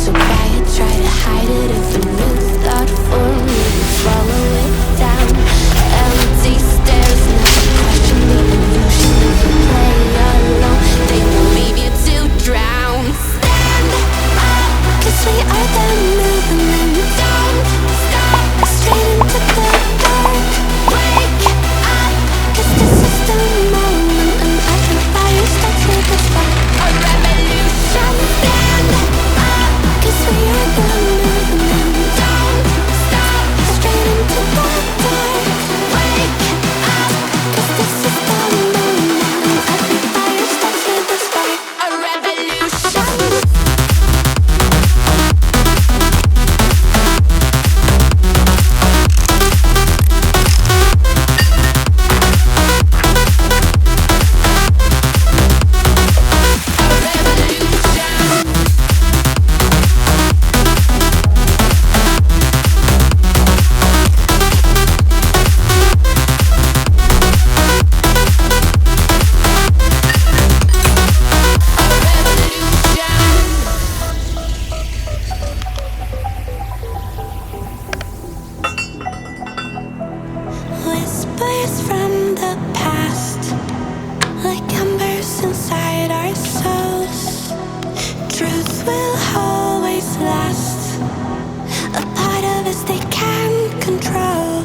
so quiet, try to hide it. If a new thought formed, we can swallow it down. Empty stares, never question the illusion. If you play alone, they will leave you to drown. Stand up, 'cause we are the movement. Don't stop, straight into the dark. Wake up, 'cause this is the moment. And I can fire starts with a spark. A revolution. Stand up, 'cause we are the movement. Don't stop, straight into the dark. Wake up, 'cause this is the moment. And I can fire starts with a spark. A revolution. Whispers from the past, like embers inside our souls. Truth will always last, a part of us they can't control.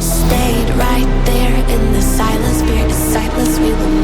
Stayed right there in the silence, spirit is sightless, we will